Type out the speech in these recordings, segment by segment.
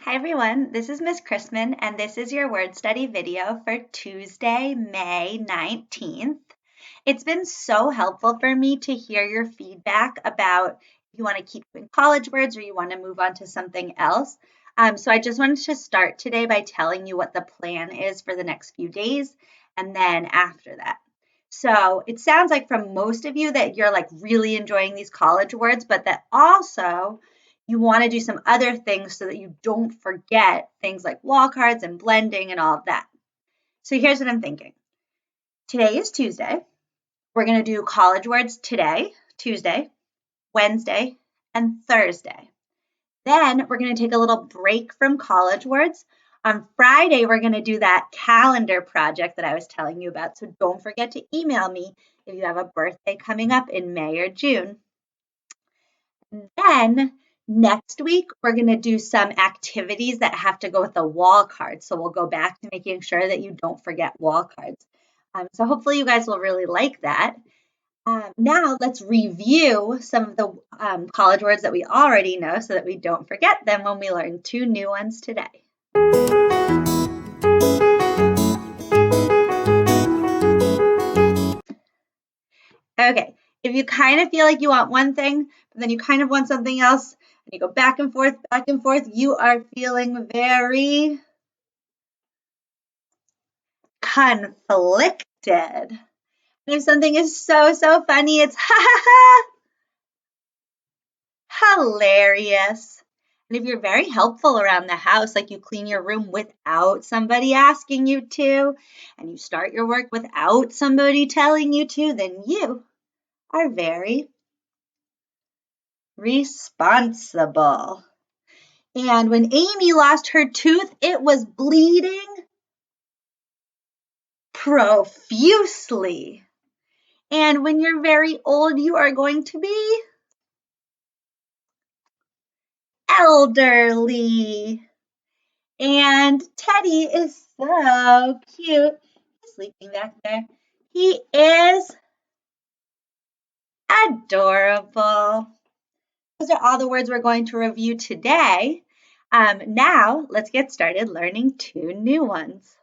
Hi everyone, this is Miss Chrisman and this is your word study video for Tuesday, May 19th. It's been so helpful for me to hear your feedback about if you want to keep doing college words or you want to move on to something else. So I just wanted to start today by telling you what the plan is for the next few days and then after that. So it sounds like from most of you that you're like really enjoying these college words, but that also you want to do some other things so that you don't forget things like wall cards and blending and all of that. So here's what I'm thinking. Today is Tuesday. We're going to do college words today, Tuesday, Wednesday, and Thursday. Then we're going to take a little break from college words. On Friday, we're going to do that calendar project that I was telling you about. So don't forget to email me if you have a birthday coming up in May or June. And then next week, we're going to do some activities that have to go with the wall cards. So we'll go back to making sure that you don't forget wall cards. So hopefully you guys will really like that. Now let's review some of the college words that we already know so that we don't forget them when we learn two new ones today. Okay, if you kind of feel like you want one thing, but then you kind of want something else, and you go back and forth, you are feeling very conflicted. And if something is so funny, it's ha ha ha, hilarious. And if you're very helpful around the house, like you clean your room without somebody asking you to, and you start your work without somebody telling you to, then you are very responsible. And when Amy lost her tooth, it was bleeding profusely. And when you're very old, you are going to be elderly. And Teddy is so cute. He's sleeping back there. He is adorable. Those are all the words we're going to review today. Now, let's get started learning two new ones.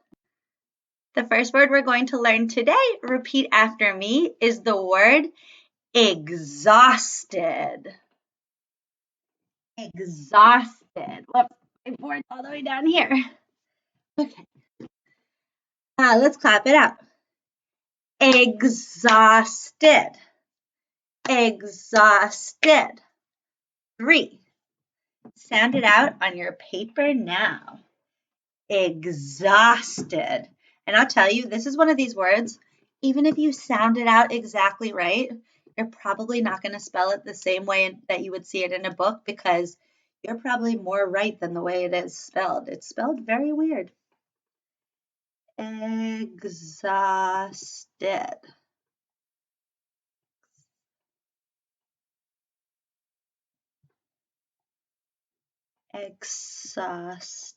The first word we're going to learn today, repeat after me, is the word exhausted. Exhausted. Whoops, my board's all the way down here. Okay. Let's clap it out. Exhausted. Exhausted. 3. Sound it out on your paper now. Exhausted. And I'll tell you, this is one of these words, even if you sound it out exactly right, you're probably not going to spell it the same way that you would see it in a book because you're probably more right than the way it is spelled. It's spelled very weird. Exhausted. Exhausted.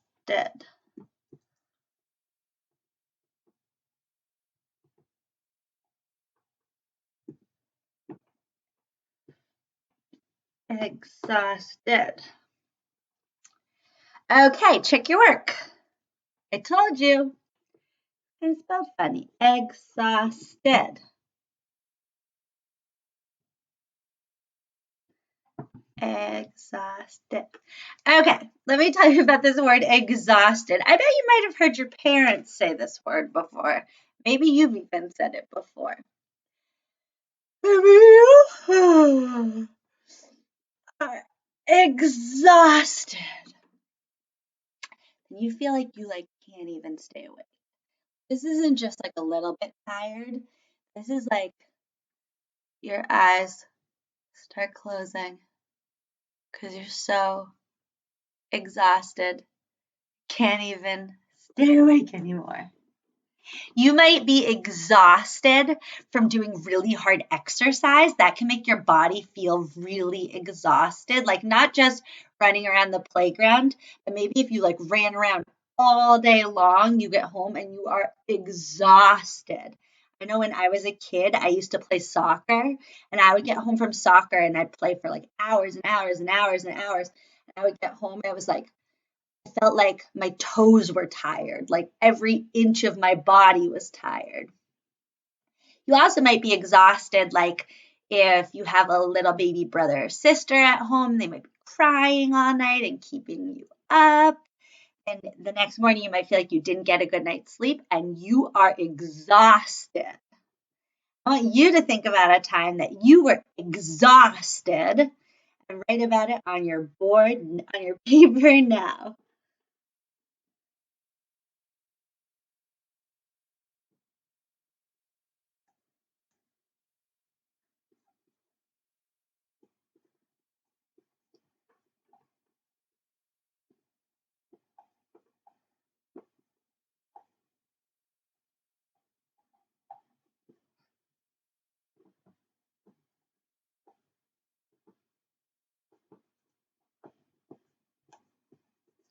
Exhausted. Okay, check your work. I told you. It's spelled funny. Exhausted. Exhausted. Okay, let me tell you about this word exhausted. I bet you might have heard your parents say this word before. Maybe you've even said it before. You are exhausted. You feel like you can't even stay awake. This isn't just like a little bit tired. This is like your eyes start closing because you're so exhausted, can't even stay awake anymore. You might be exhausted from doing really hard exercise. That can make your body feel really exhausted, like not just running around the playground, but maybe if you ran around all day long, you get home and you are exhausted. I know when I was a kid, I used to play soccer and I would get home from soccer and I'd play for hours and hours and hours and hours. And I would get home and I was felt like my toes were tired, like every inch of my body was tired. You also might be exhausted, like if you have a little baby brother or sister at home, they might be crying all night and keeping you up. And the next morning, you might feel like you didn't get a good night's sleep and you are exhausted. I want you to think about a time that you were exhausted and write about it on your board, on your paper now.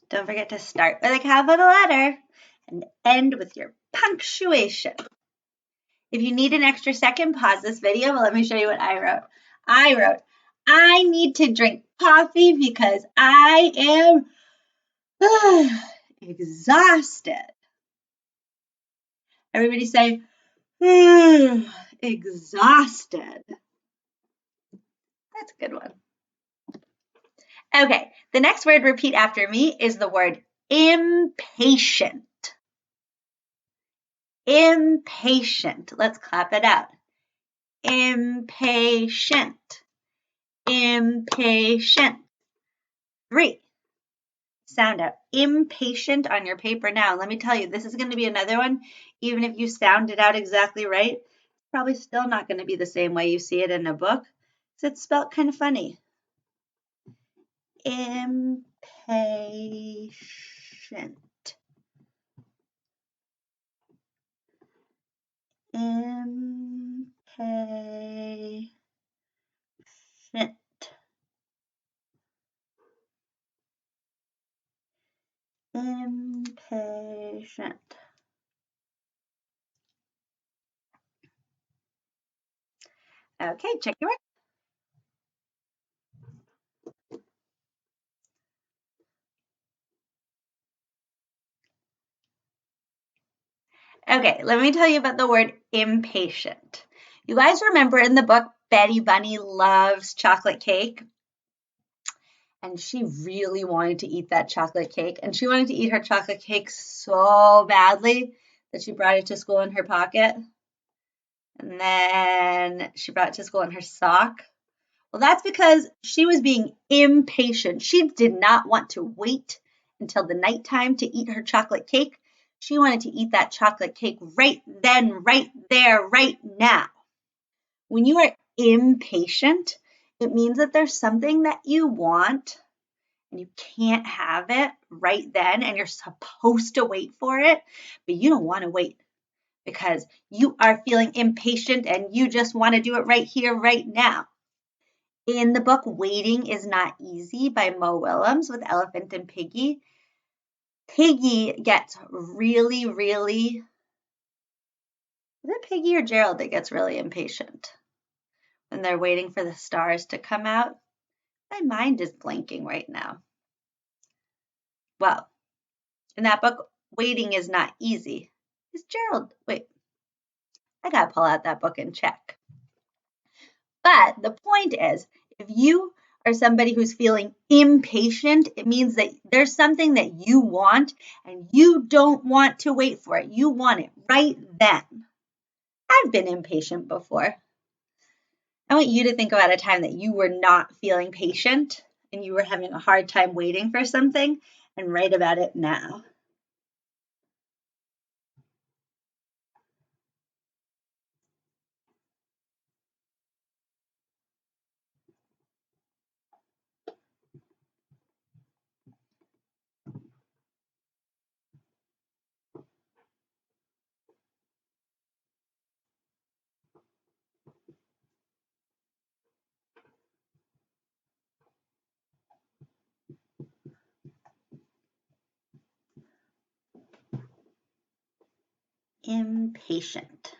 Don't forget to start with a capital letter and end with your punctuation. If you need an extra second, pause this video, but let me show you what I wrote. I need to drink coffee because I am exhausted. Everybody say, exhausted. That's a good one. Okay, the next word repeat after me is the word impatient. Impatient. Let's clap it out. Impatient. Impatient. 3. Sound out impatient on your paper now. Let me tell you, this is going to be another one. Even if you sound it out exactly right, it's probably still not going to be the same way you see it in a book. So it's spelled kind of funny. Impatient. Impatient. Impatient. Okay, check your work. Okay, let me tell you about the word impatient. You guys remember in the book, Betty Bunny loves chocolate cake? And she really wanted to eat that chocolate cake. And she wanted to eat her chocolate cake so badly that she brought it to school in her pocket. And then she brought it to school in her sock. Well, that's because she was being impatient. She did not want to wait until the nighttime to eat her chocolate cake. She wanted to eat that chocolate cake right then, right there, right now. When you are impatient, it means that there's something that you want and you can't have it right then and you're supposed to wait for it, but you don't want to wait because you are feeling impatient and you just want to do it right here, right now. In the book Waiting is Not Easy by Mo Willems with Elephant and Piggy, Piggy gets really, is it Piggy or Gerald that gets really impatient when they're waiting for the stars to come out? My mind is blanking right now. Well, in that book, Waiting is Not Easy. Is Gerald, wait, I gotta pull out that book and check. But the point is, if you are somebody who's feeling impatient, it means that there's something that you want and you don't want to wait for it. You want it right then. I've been impatient before. I want you to think about a time that you were not feeling patient and you were having a hard time waiting for something and write about it now. Impatient.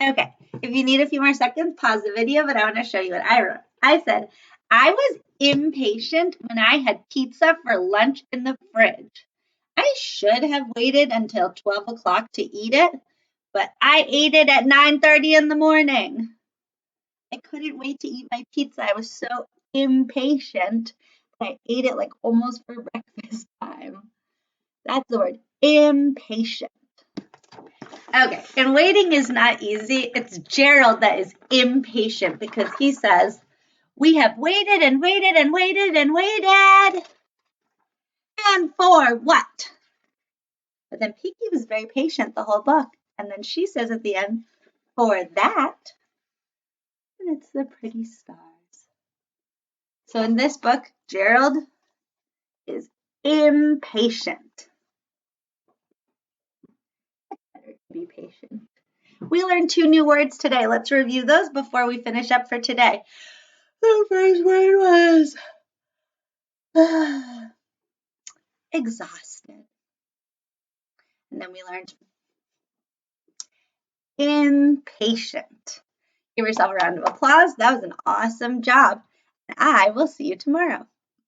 Okay, if you need a few more seconds, pause the video, but I want to show you what I wrote. I said, I was impatient when I had pizza for lunch in the fridge. I should have waited until 12 o'clock to eat it, but I ate it at 9:30 in the morning. I couldn't wait to eat my pizza. I was so impatient that I ate it like almost for breakfast time. That's the word, impatient. Okay, and waiting is not easy. It's Gerald that is impatient because he says, we have waited and waited and waited and waited. And for what? But then Pinky was very patient the whole book. And then she says at the end, for that. And it's the pretty stars. So in this book, Gerald is impatient. Better to be patient. We learned 2 new words today. Let's review those before we finish up for today. The first word was exhausted. And then we learned impatient. Give yourself a round of applause. That was an awesome job. And I will see you tomorrow.